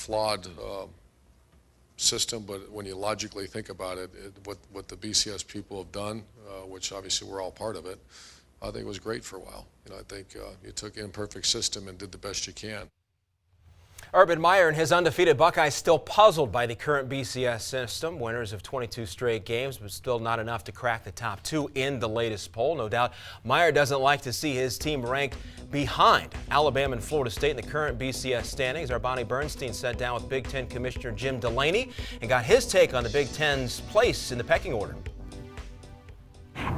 flawed system, but when you logically think about it, what the BCS people have done, which obviously we're all part of it, I think it was great for a while. I think you took an imperfect system and did the best you can. Urban Meyer and his undefeated Buckeyes still puzzled by the current BCS system. Winners of 22 straight games, but still not enough to crack the top 2 in the latest poll. No doubt Meyer doesn't like to see his team rank behind Alabama and Florida State in the current BCS standings. Our Bernstein sat down with Big Ten Commissioner Jim Delany and got his take on the Big Ten's place in the pecking order.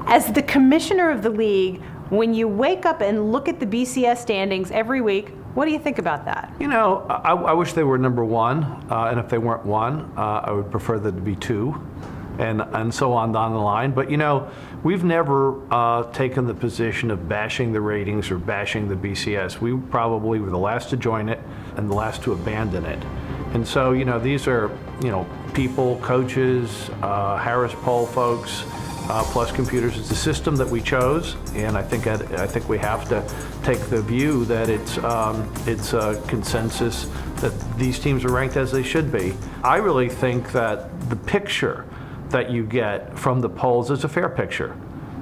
As the commissioner of the league, when you wake up and look at the BCS standings every week, what do you think about that? I wish they were number 1, and if they weren't 1, I would prefer them to be 2, and so on down the line. But we've never taken the position of bashing the ratings or bashing the BCS. We probably were the last to join it and the last to abandon it. And so these are people, coaches, Harris Poll folks, plus computers. It's a system that we chose, and I think we have to take the view that it's a consensus that these teams are ranked as they should be. I really think that the picture that you get from the polls is a fair picture,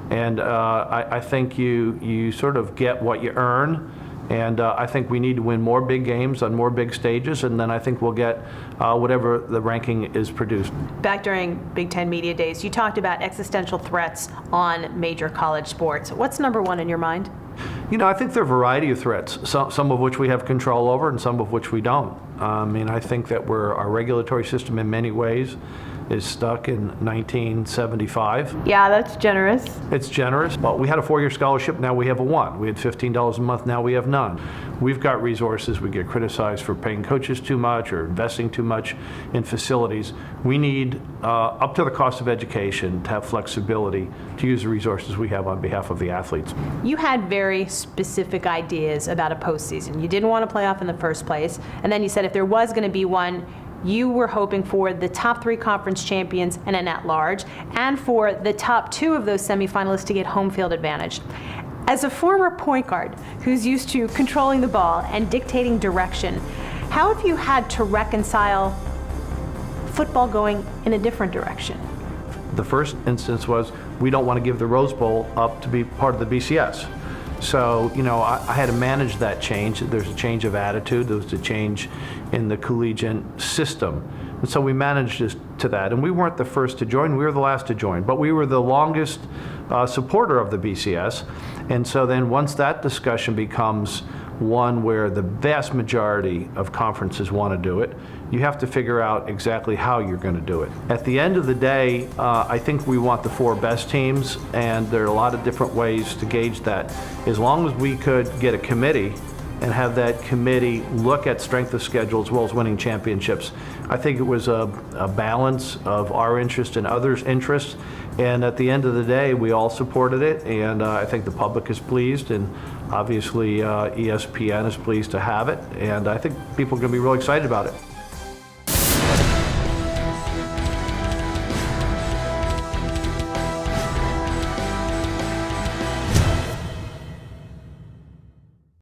and I think you sort of get what you earn. And I think we need to win more big games on more big stages, and then I think we'll get whatever the ranking is produced. Back during Big Ten Media Days, you talked about existential threats on major college sports. What's number 1 in your mind? I think there are a variety of threats, some of which we have control over and some of which we don't. I think that our regulatory system in many ways is stuck in 1975. Yeah, that's generous. It's generous, but we had a 4-year scholarship, now we have a 1. We had $15 a month, now we have none. We've got resources. We get criticized for paying coaches too much or investing too much in facilities. We need, up to the cost of education, to have flexibility to use the resources we have on behalf of the athletes. You had very specific ideas about a postseason. You didn't want to play off in the first place, and then you said if there was going to be one, you were hoping for the top 3 conference champions and an at-large, and for the top 2 of those semifinalists to get home field advantage. As a former point guard who's used to controlling the ball and dictating direction, how have you had to reconcile football going in a different direction? The first instance was we don't want to give the Rose Bowl up to be part of the BCS. So, I had to manage that change. There's a change of attitude. There was a change in the collegiate system. And so we managed to that. And we weren't the first to join. We were the last to join. But we were the longest supporter of the BCS. And so then once that discussion becomes one where the vast majority of conferences want to do it, you have to figure out exactly how you're going to do it. At the end of the day, I think we want the 4 best teams, and there are a lot of different ways to gauge that. As long as we could get a committee and have that committee look at strength of schedule as well as winning championships, I think it was a balance of our interest and others' interests. And at the end of the day, we all supported it, and I think the public is pleased, and obviously ESPN is pleased to have it, and I think people are going to be really excited about it.